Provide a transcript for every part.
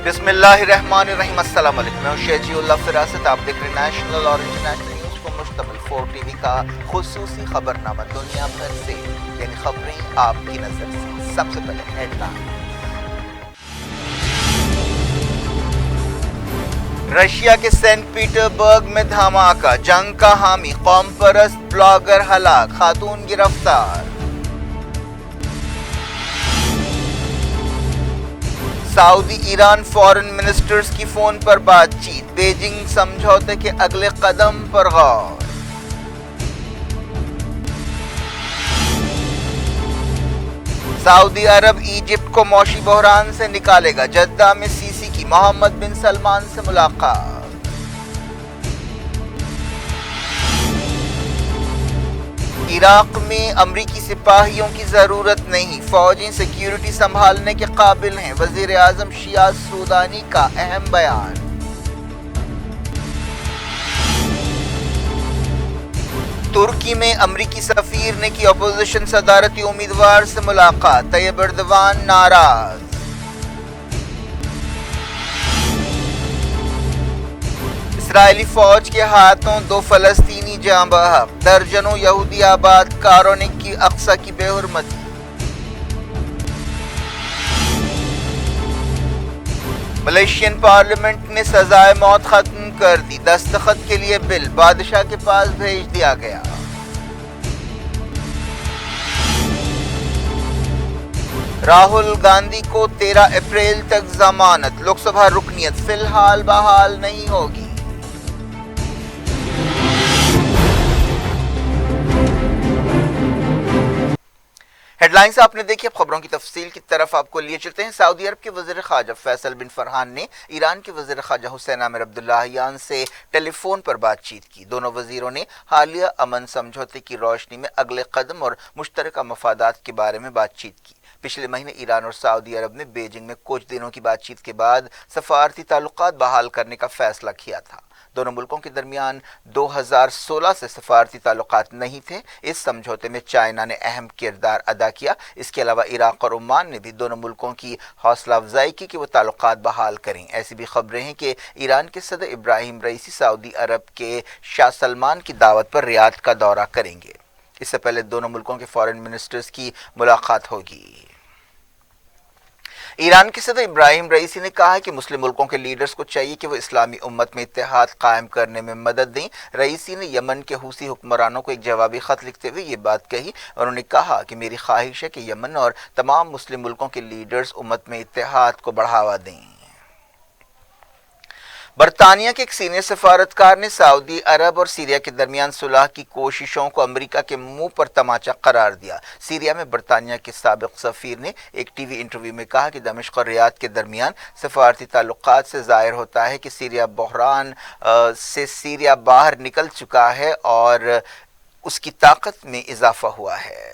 بسم اللہ الرحمن الرحیم۔ السلام علیکم، میں ہوں شیخ اللہ فراست۔ آپ دیکھ رہے ہیں نیشنل اور انٹرنیشنل نیوز کو مشتمل 4 ٹی وی کا خصوصی خبرنامہ دنیا بھر سے، یعنی خبریں آپ کی نظر سے۔ سب سے پہلے ہیڈ لائن۔ رشیا کے سینٹ پیٹر برگ میں دھماکہ، جنگ کا حامی قوم پرست بلاگر ہلاک، خاتون گرفتار۔ سعودی ایران فارن منسٹرز کی فون پر بات چیت، بیجنگ سمجھوتے کے اگلے قدم پر غور۔ سعودی عرب ایجپٹ کو معاشی بحران سے نکالے گا، جدہ میں سی سی کی محمد بن سلمان سے ملاقات۔ عراق میں امریکی سپاہیوں کی ضرورت نہیں، فوجیں سیکیورٹی سنبھالنے کے قابل ہیں، وزیر اعظم شیعہ سودانی کا اہم بیان۔ ترکی میں امریکی سفیر نے کی اپوزیشن صدارتی امیدوار سے ملاقات، طیب ایردوان ناراض۔ اسرائیلی فوج کے ہاتھوں 2 فلسطینی جاں بحق، درجنوں یہودی آباد کاروں نے کی اقصی کی بے حرمتی۔ ملیشین پارلیمنٹ نے سزائے موت ختم کر دی، دستخط کے لیے بل بادشاہ کے پاس بھیج دیا گیا۔ راہل گاندھی کو 13 اپریل تک ضمانت، لوک سبھا رکنیت فی الحال بحال نہیں ہوگی۔ ہیڈ لائنز آپ نے دیکھی، اب خبروں کی تفصیل کی طرف آپ کو لیے چلتے ہیں۔ سعودی عرب کے وزیر خارجہ فیصل بن فرحان نے ایران کے وزیر خارجہ حسین عامر عبداللہیان سے ٹیلی فون پر بات چیت کی۔ دونوں وزیروں نے حالیہ امن سمجھوتے کی روشنی میں اگلے قدم اور مشترکہ مفادات کے بارے میں بات چیت کی۔ پچھلے مہینے ایران اور سعودی عرب نے بیجنگ میں کچھ دنوں کی بات چیت کے بعد سفارتی تعلقات بحال کرنے کا فیصلہ کیا تھا۔ دونوں ملکوں کے درمیان 2016 سے سفارتی تعلقات نہیں تھے۔ اس سمجھوتے میں چائنا نے اہم کردار ادا کیا۔ اس کے علاوہ عراق اور عمان نے بھی دونوں ملکوں کی حوصلہ افزائی کی کہ وہ تعلقات بحال کریں۔ ایسی بھی خبریں ہیں کہ ایران کے صدر ابراہیم رئیسی سعودی عرب کے شاہ سلمان کی دعوت پر ریاض کا دورہ کریں گے۔ اس سے پہلے دونوں ملکوں کے فارن منسٹرز کی ملاقات ہوگی۔ ایران کے صدر ابراہیم رئیسی نے کہا ہے کہ مسلم ملکوں کے لیڈرز کو چاہیے کہ وہ اسلامی امت میں اتحاد قائم کرنے میں مدد دیں۔ رئیسی نے یمن کے حوثی حکمرانوں کو ایک جوابی خط لکھتے ہوئے یہ بات کہی۔ انہوں نے کہا کہ میری خواہش ہے کہ یمن اور تمام مسلم ملکوں کے لیڈرز امت میں اتحاد کو بڑھاوا دیں۔ برطانیہ کے ایک سینئر سفارتکار نے سعودی عرب اور سیریا کے درمیان صلح کی کوششوں کو امریکہ کے منہ پر تماچا قرار دیا۔ سیریا میں برطانیہ کے سابق سفیر نے ایک ٹی وی انٹرویو میں کہا کہ دمشق اور ریاض کے درمیان سفارتی تعلقات سے ظاہر ہوتا ہے کہ سیریا بحران سے سیریا باہر نکل چکا ہے اور اس کی طاقت میں اضافہ ہوا ہے۔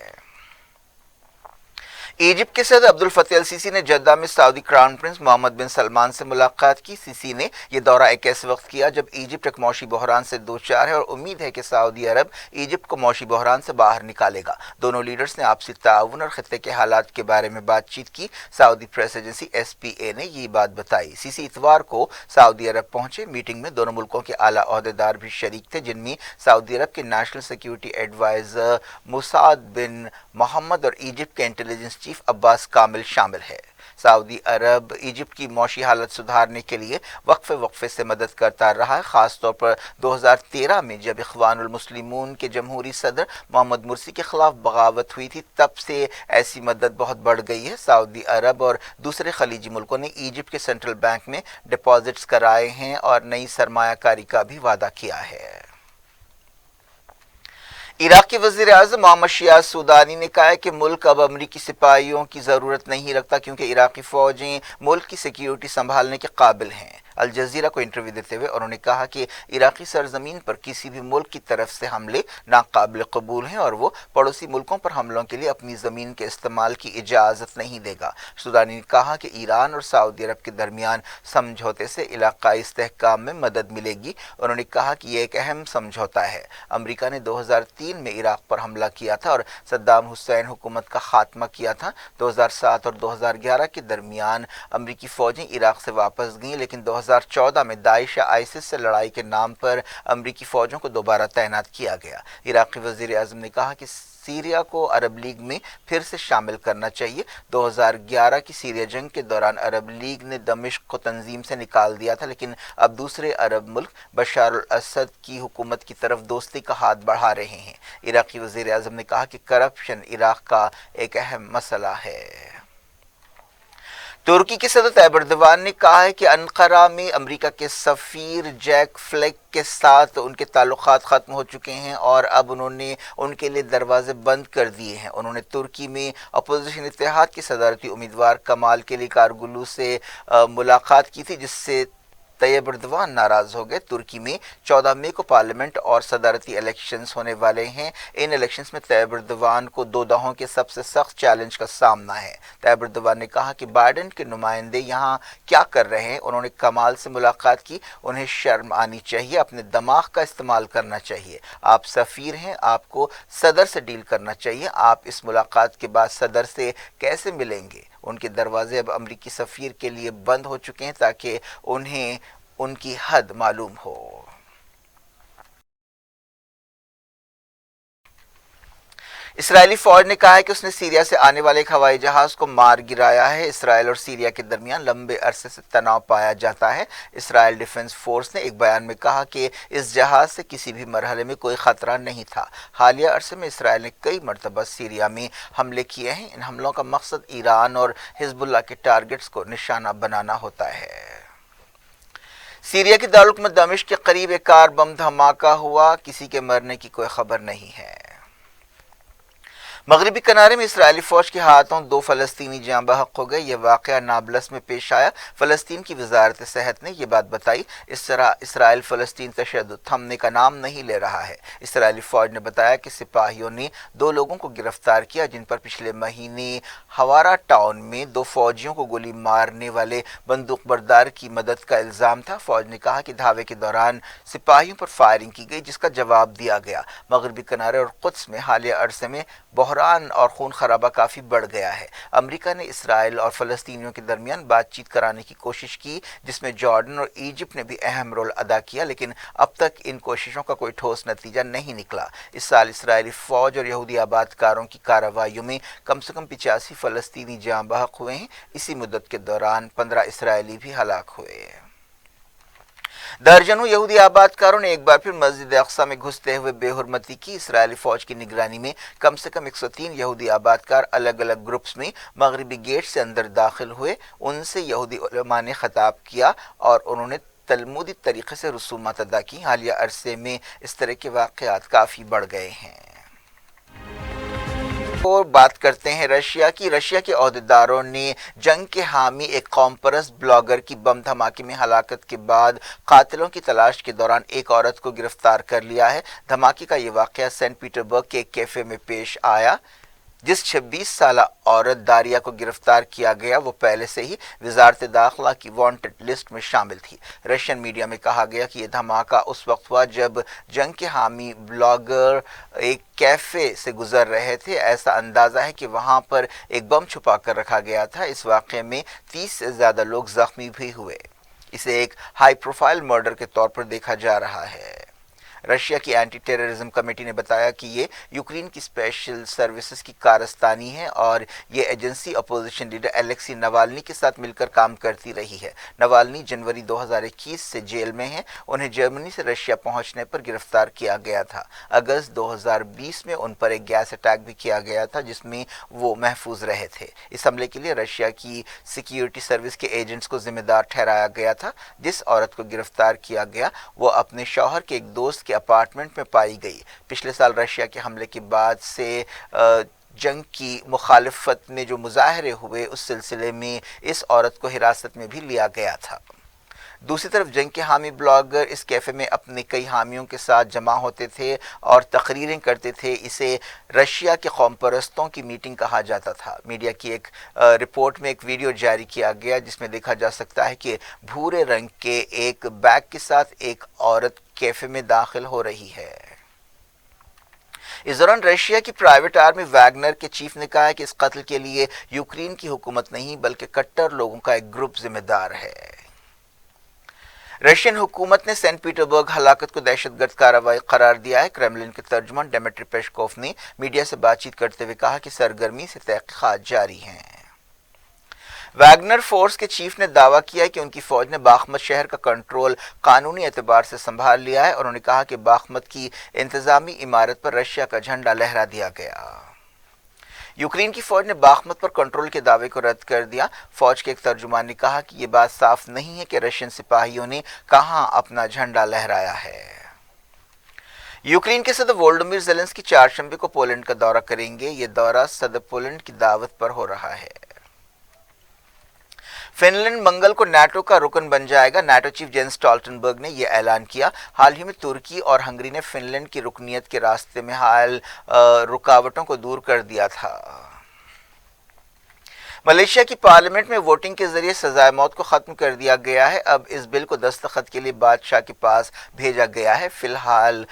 ایجپٹ کے صدر عبدالفتاح السیسی نے جدہ میں سعودی کراؤن پرنس محمد بن سلمان سے ملاقات کی۔ سیسی نے یہ دورہ ایک ایسے وقت کیا جب ایجپٹ ایک معاشی بحران سے دوچار ہے اور امید ہے کہ سعودی عرب ایجپٹ کو معاشی بحران سے باہر نکالے گا۔ دونوں لیڈرز نے آپسی تعاون اور خطے کے حالات کے بارے میں بات چیت کی۔ سعودی پریس ایجنسی SPA نے یہ بات بتائی۔ سیسی اتوار کو سعودی عرب پہنچے۔ میٹنگ میں دونوں ملکوں کے اعلیٰ عہدیدار بھی شریک تھے، جن میں سعودی عرب کے نیشنل سیکیورٹی ایڈوائزر مسعد بن محمد اور ایجپٹ کے انٹیلیجنس چیف عباس کامل شامل ہے۔ سعودی عرب ایجپٹ کی معاشی حالت سدھارنے کے لیے وقفے سے مدد کرتا رہا ہے، خاص طور پر 2013 میں جب اخوان المسلمون کے جمہوری صدر محمد مرسی کے خلاف بغاوت ہوئی تھی، تب سے ایسی مدد بہت بڑھ گئی ہے۔ سعودی عرب اور دوسرے خلیجی ملکوں نے ایجپٹ کے سینٹرل بینک میں ڈپازٹس کرائے ہیں اور نئی سرمایہ کاری کا بھی وعدہ کیا ہے۔ عراق کے وزیر اعظم محمد شیعہ سودانی نے کہا ہے کہ ملک اب امریکی سپاہیوں کی ضرورت نہیں رکھتا کیونکہ عراقی فوجیں ملک کی سیکیورٹی سنبھالنے کے قابل ہیں۔ الجزیرہ کو انٹرویو دیتے ہوئے انہوں نے کہا کہ عراقی سرزمین پر کسی بھی ملک کی طرف سے حملے ناقابل قبول ہیں اور وہ پڑوسی ملکوں پر حملوں کے لیے اپنی زمین کے استعمال کی اجازت نہیں دے گا۔ سودانی نے کہا کہ ایران اور سعودی عرب کے درمیان سمجھوتے سے علاقائی استحکام میں مدد ملے گی۔ انہوں نے کہا کہ یہ ایک اہم سمجھوتا ہے۔ امریکہ نے 2003 میں عراق پر حملہ کیا تھا اور صدام حسین حکومت کا خاتمہ کیا تھا۔ 2007 اور 2011 کے درمیان امریکی فوجیں عراق سے واپس گئیں، لیکن 2014 میں داعش یا آئسس سے لڑائی کے نام پر امریکی فوجوں کو دوبارہ تعینات کیا گیا۔ عراقی وزیر اعظم نے کہا کہ سیریا کو عرب لیگ میں پھر سے شامل کرنا چاہیے۔ 2011 کی سیریا جنگ کے دوران عرب لیگ نے دمشق کو تنظیم سے نکال دیا تھا، لیکن اب دوسرے عرب ملک بشار الاسد کی حکومت کی طرف دوستی کا ہاتھ بڑھا رہے ہیں۔ عراقی وزیر اعظم نے کہا کہ کرپشن عراق کا ایک اہم مسئلہ ہے۔ ترکی کے صدر طیب ایردوان نے کہا ہے کہ انقرہ میں امریکہ کے سفیر جیک فلیک کے ساتھ ان کے تعلقات ختم ہو چکے ہیں اور اب انہوں نے ان کے لیے دروازے بند کر دیے ہیں۔ انہوں نے ترکی میں اپوزیشن اتحاد کے صدارتی امیدوار کمال کلیچدارoglu سے ملاقات کی تھی، جس سے طیب ایردوان ناراض ہو گئے۔ ترکی میں 14 مئی کو پارلیمنٹ اور صدارتی الیکشنز ہونے والے ہیں۔ ان الیکشنز میں طیب ایردوان کو دو دہوں کے سب سے سخت چیلنج کا سامنا ہے۔ طیب ایردوان نے کہا کہ بائیڈن کے نمائندے یہاں کیا کر رہے ہیں؟ انہوں نے کمال سے ملاقات کی، انہیں شرم آنی چاہیے، اپنے دماغ کا استعمال کرنا چاہیے۔ آپ سفیر ہیں، آپ کو صدر سے ڈیل کرنا چاہیے۔ آپ اس ملاقات کے بعد صدر سے کیسے ملیں گے؟ ان کے دروازے اب امریکی سفیر کے لیے بند ہو چکے ہیں تاکہ انہیں ان کی حد معلوم ہو۔ اسرائیلی فوج نے کہا ہے کہ اس نے سیریا سے آنے والے ایک ہوائی جہاز کو مار گرایا ہے۔ اسرائیل اور سیریا کے درمیان لمبے عرصے سے تناؤ پایا جاتا ہے۔ اسرائیل ڈیفنس فورس نے ایک بیان میں کہا کہ اس جہاز سے کسی بھی مرحلے میں کوئی خطرہ نہیں تھا۔ حالیہ عرصے میں اسرائیل نے کئی مرتبہ سیریا میں حملے کیے ہیں۔ ان حملوں کا مقصد ایران اور حزب اللہ کے ٹارگٹس کو نشانہ بنانا ہوتا ہے۔ سیریا کے دارالحکومت دمشق کے قریب ایک کار بم دھماکہ ہوا، کسی کے مرنے کی کوئی خبر نہیں ہے۔ مغربی کنارے میں اسرائیلی فوج کے ہاتھوں 2 فلسطینی جاں بحق ہو گئے۔ یہ واقعہ نابلس میں پیش آیا۔ فلسطین کی وزارت صحت نے یہ بات بتائی۔ اس طرح اسرائیل فلسطین تشدد تھمنے کا نام نہیں لے رہا ہے۔ اسرائیلی فوج نے بتایا کہ سپاہیوں نے 2 لوگوں کو گرفتار کیا جن پر پچھلے مہینے ہوارا ٹاؤن میں 2 فوجیوں کو گولی مارنے والے بندوق بردار کی مدد کا الزام تھا۔ فوج نے کہا کہ دھاوے کے دوران سپاہیوں پر فائرنگ کی گئی، جس کا جواب دیا گیا۔ مغربی کنارے اور قدس میں حالیہ عرصے میں بحران اور خون خرابہ کافی بڑھ گیا ہے۔ امریکہ نے اسرائیل اور فلسطینیوں کے درمیان بات چیت کرانے کی کوشش کی، جس میں جارڈن اور ایجپٹ نے بھی اہم رول ادا کیا، لیکن اب تک ان کوششوں کا کوئی ٹھوس نتیجہ نہیں نکلا۔ اس سال اسرائیلی فوج اور یہودی آباد کاروں کی کارروائیوں میں کم سے کم 85 فلسطینی جاں بحق ہوئے ہیں۔ اسی مدت کے دوران 15 اسرائیلی بھی ہلاک ہوئے۔ درجنوں یہودی آباد کاروں نے ایک بار پھر مسجد اقصی میں گھستے ہوئے بے حرمتی کی۔ اسرائیلی فوج کی نگرانی میں کم سے کم 103 یہودی آباد کار الگ الگ گروپس میں مغربی گیٹ سے اندر داخل ہوئے۔ ان سے یہودی علماء نے خطاب کیا اور انہوں نے تلمودی طریقے سے رسومات ادا کی۔ حالیہ عرصے میں اس طرح کے واقعات کافی بڑھ گئے ہیں۔ اور بات کرتے ہیں رشیا کی۔ رشیا کے عہدیداروں نے جنگ کے حامی ایک قوم پرست بلاگر کی بم دھماکے میں ہلاکت کے بعد قاتلوں کی تلاش کے دوران ایک عورت کو گرفتار کر لیا ہے۔ دھماکے کا یہ واقعہ سینٹ پیٹربرگ کے ایک کیفے میں پیش آیا۔ جس 26 سالہ عورت داریا کو گرفتار کیا گیا وہ پہلے سے ہی وزارت داخلہ کی وانٹڈ لسٹ میں شامل تھی۔ رشین میڈیا میں کہا گیا کہ یہ دھماکہ اس وقت ہوا جب جنگ کے حامی بلاگر ایک کیفے سے گزر رہے تھے۔ ایسا اندازہ ہے کہ وہاں پر ایک بم چھپا کر رکھا گیا تھا۔ اس واقعے میں 30 سے زیادہ لوگ زخمی بھی ہوئے۔ اسے ایک ہائی پروفائل مرڈر کے طور پر دیکھا جا رہا ہے۔ رشیا کی اینٹی ٹیررزم کمیٹی نے بتایا کہ یہ یوکرین کی اسپیشل سروسز کی کارستانی ہے اور یہ agency opposition leader Alexei Navalny کے ساتھ مل کر کام کرتی رہی ہے۔ نوالنی جنوری 2021 سے جیل میں ہیں۔ انہیں جرمنی سے رشیا پہنچنے پر گرفتار کیا گیا تھا۔ اگست 2020 میں ان پر ایک گیس اٹیک بھی کیا گیا تھا جس میں وہ محفوظ رہے تھے۔ اس حملے کے لیے رشیا کی سیکیورٹی سروس کے ایجنٹس کو ذمہ دار ٹھہرایا گیا تھا۔ جس عورت کو گرفتار کیا گیا وہ اپنے شوہر کے ایک دوست کے اپارٹمنٹ میں پائی گئی۔ پچھلے سال رشیا کے حملے کے بعد سے جنگ کی مخالفت میں جو مظاہرے ہوئے اس سلسلے میں اس عورت کو حراست میں بھی لیا گیا تھا۔ دوسری طرف جنگ کے حامی بلاگر اس کیفے میں اپنے کئی حامیوں کے ساتھ جمع ہوتے تھے اور تقریریں کرتے تھے. اسے رشیا کے قوم پرستوں کی میٹنگ کہا جاتا تھا. میڈیا کی ایک رپورٹ میں ایک ویڈیو جاری کیا گیا جس میں دیکھا جا سکتا ہے کہ بھورے رنگ کے ایک بیگ کے ساتھ ایک عورت کیفے میں داخل ہو رہی ہے. اس دوران رشیا کی پرائیویٹ آرمی ویگنر کے چیف نے کہا ہے کہ اس قتل کے لیے یوکرین کی حکومت نہیں بلکہ کٹر لوگوں کا ایک گروپ ذمہ دار ہے. رشین حکومت نے سینٹ پیٹربرگ ہلاکت کو دہشت گرد کارروائی قرار دیا ہے. کرملن کے ترجمان ڈیمیٹری پیشکوف نے میڈیا سے بات چیت کرتے ہوئے کہا کہ سرگرمی سے تحقیقات جاری ہیں. ویگنر فورس کے چیف نے دعویٰ کیا کہ ان کی فوج نے باخمت شہر کا کنٹرول قانونی اعتبار سے سنبھال لیا ہے اور انہوں نے کہا کہ باخمت کی انتظامی عمارت پر رشیا کا جھنڈا لہرا دیا گیا. یوکرین کی فوج نے باخمت پر کنٹرول کے دعوے کو رد کر دیا. فوج کے ایک ترجمان نے کہا کہ یہ بات صاف نہیں ہے کہ رشین سپاہیوں نے کہاں اپنا جھنڈا لہرایا ہے. یوکرین کے صدر وولڈیمیر زیلنسکی چہارشنبے کو پولینڈ کا دورہ کریں گے. یہ دورہ صدر پولینڈ کی دعوت پر ہو رہا ہے. فن لینڈ منگل کو نیٹو کا رکن بن جائے گا. نیٹو چیف جینس اسٹالٹنبرگ نے یہ اعلان کیا. حال ہی میں ترکی اور ہنگری نے فن لینڈ کی رکنیت کے راستے میں حائل رکاوٹوں کو دور کر دیا تھا. ملیشیا کی پارلیمنٹ میں ووٹنگ کے ذریعے سزائے موت کو ختم کر دیا گیا ہے. اب اس بل کو دستخط کے لیے بادشاہ کے پاس بھیجا گیا ہے. فی الحال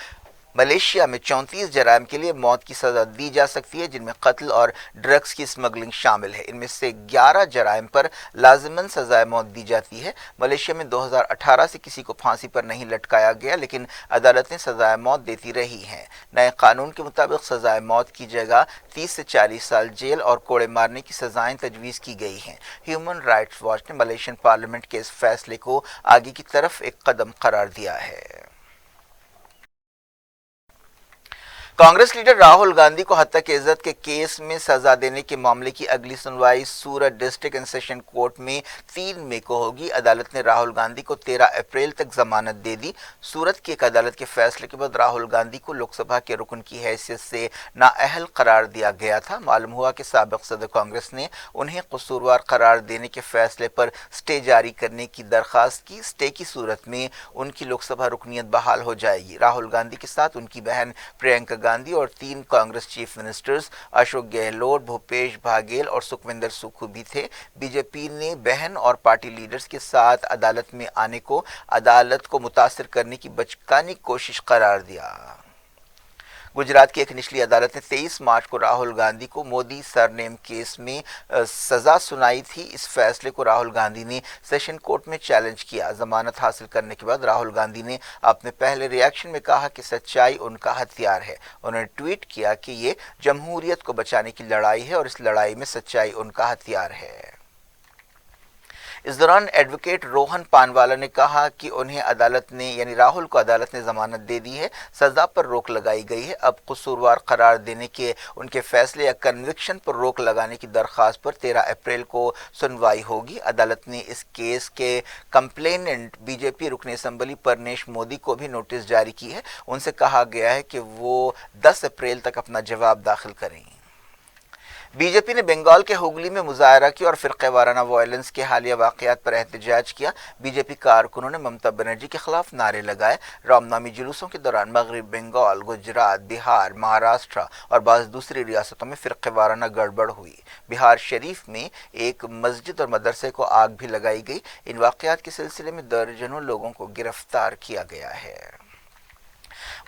ملیشیا میں 34 جرائم کے لیے موت کی سزا دی جا سکتی ہے جن میں قتل اور ڈرگز کی اسمگلنگ شامل ہے. ان میں سے 11 جرائم پر لازماً سزائے موت دی جاتی ہے. ملیشیا میں 2018 سے کسی کو پھانسی پر نہیں لٹکایا گیا لیکن عدالتیں سزائے موت دیتی رہی ہیں. نئے قانون کے مطابق سزائے موت کی جگہ 30 سے 40 سال جیل اور کوڑے مارنے کی سزائیں تجویز کی گئی ہیں. ہیومن رائٹس واچ نے ملیشین پارلیمنٹ کے اس فیصلے کو آگے کی طرف ایک قدم قرار دیا ہے. کانگریس لیڈر راہل گاندھی کو ہتک عزت کے کیس میں سزا دینے کے معاملے کی اگلی سنوائی سورت ڈسٹرکٹ اینڈ سیشن کورٹ میں 3 مئی کو ہوگی. عدالت نے راہل گاندھی کو 13 اپریل تک ضمانت دے دی. سورت کی ایک عدالت کے فیصلے کے بعد راہل گاندھی کو لوک سبھا کے رکن کی حیثیت سے نااہل قرار دیا گیا تھا. معلوم ہوا کہ سابق صدر کانگریس نے انہیں قصوروار قرار دینے کے فیصلے پر سٹے جاری کرنے کی درخواست کی. سٹے کی صورت میں ان کی لوک سبھا رکنیت بحال ہو جائے گی. راہل گاندھی کے ساتھ ان کی بہن پرینکا گاندھی اور 3 کانگریس چیف منسٹرز اشوک گہلوٹ، بھوپیش باگیل اور سکھویندر سکھو بھی تھے. بی جے پی نے بہن اور پارٹی لیڈرز کے ساتھ عدالت میں آنے کو عدالت کو متاثر کرنے کی بچکانی کوشش قرار دیا. گجرات کی ایک نچلی عدالت نے 23 مارچ کو راہل گاندھی کو مودی سرنیم کیس میں سزا سنائی تھی. اس فیصلے کو راہل گاندھی نے سیشن کورٹ میں چیلنج کیا. ضمانت حاصل کرنے کے بعد راہل گاندھی نے اپنے پہلے ریاکشن میں کہا کہ سچائی ان کا ہتھیار ہے. انہوں نے ٹویٹ کیا کہ یہ جمہوریت کو بچانے کی لڑائی ہے اور اس لڑائی میں سچائی ان کا ہتھیار ہے. اس دوران ایڈوکیٹ روہن پانوالا نے کہا کہ انہیں عدالت نے یعنی راہل کو عدالت نے ضمانت دے دی ہے. سزا پر روک لگائی گئی ہے. اب قصوروار قرار دینے کے ان کے فیصلے یا کنوکشن پر روک لگانے کی درخواست پر 13 اپریل کو سنوائی ہوگی. عدالت نے اس کیس کے کمپلیننٹ بی جے پی رکن اسمبلی پرنیش مودی کو بھی نوٹس جاری کی ہے. ان سے کہا گیا ہے کہ وہ 10 اپریل تک اپنا جواب داخل کریں. بی جے پی نے بنگال کے ہگلی میں مظاہرہ کیا اور فرقہ وارانہ وائلنس کے حالیہ واقعات پر احتجاج کیا. بی جے پی کارکنوں نے ممتا بنرجی کے خلاف نعرے لگائے. رام نامی جلوسوں کے دوران مغرب بنگال، گجرات، بہار، مہاراشٹر اور بعض دوسری ریاستوں میں فرقہ وارانہ گڑبڑ ہوئی. بہار شریف میں ایک مسجد اور مدرسے کو آگ بھی لگائی گئی. ان واقعات کے سلسلے میں درجنوں لوگوں کو گرفتار کیا گیا ہے.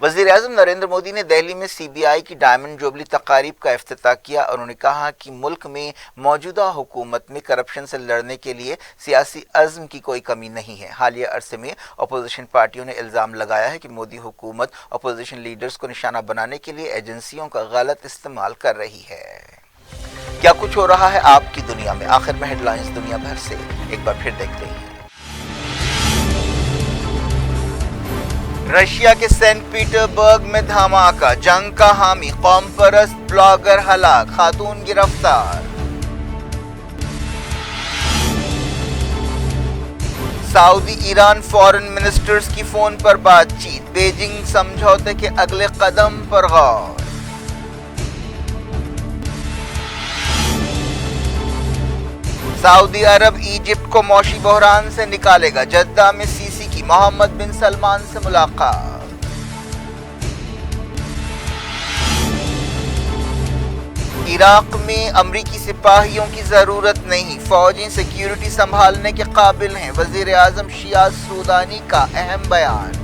وزیر اعظم نریندر مودی نے دہلی میں سی بی آئی کی ڈائمنڈ جوبلی تقاریب کا افتتاح کیا. انہوں نے کہا کہ ملک میں موجودہ حکومت میں کرپشن سے لڑنے کے لیے سیاسی عزم کی کوئی کمی نہیں ہے. حالیہ عرصے میں اپوزیشن پارٹیوں نے الزام لگایا ہے کہ مودی حکومت اپوزیشن لیڈرز کو نشانہ بنانے کے لیے ایجنسیوں کا غلط استعمال کر رہی ہے. کیا کچھ ہو رہا ہے آپ کی دنیا میں؟ آخر میں ہیڈ لائنز دنیا بھر سے ایک بار پھر دیکھتے ہیں. رشیا کے سینٹ پیٹربرگ میں دھماکہ، جنگ کا حامی قوم پرست بلاگر ہلاک، خاتون گرفتار. سعودی ایران فارن منسٹرز کی فون پر بات چیت، بیجنگ سمجھوتے کے اگلے قدم پر غور. سعودی عرب ایجپٹ کو معاشی بحران سے نکالے گا، جدہ میں سیسی کی محمد بن سلمان سے ملاقات۔ عراق میں امریکی سپاہیوں کی ضرورت نہیں، فوجیں سیکیورٹی سنبھالنے کے قابل ہیں، وزیر اعظم شیعہ سودانی کا اہم بیان۔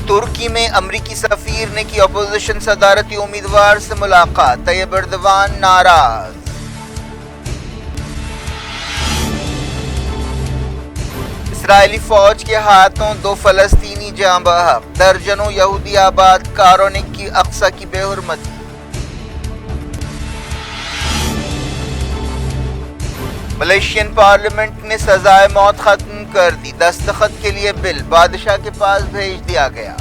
ترکی میں امریکی سفیر نے کی اپوزیشن صدارتی امیدوار سے ملاقات، طیب ایردوان ناراض۔ اسرائیلی فوج کے ہاتھوں 2 فلسطینی جاں بحق، درجنوں یہودی آباد کاروں نے کی اقصی کی بے حرمتی۔ ملیشین پارلیمنٹ نے سزائے موت ختم کر دی، دستخط کے لیے بل بادشاہ کے پاس بھیج دیا گیا۔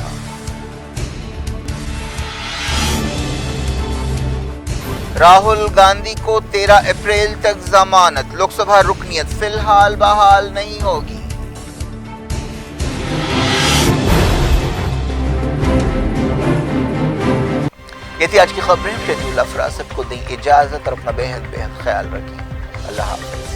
راہل گاندھی کو 13 اپریل تک ضمانت، لوک سبھا رکنیت فی الحال بحال نہیں ہوگی۔ یہ تھی آج کی خبریں، شیڈول افراسب کو دیں اجازت اور اپنا بے حد خیال رکھیں۔ اللہ حافظ۔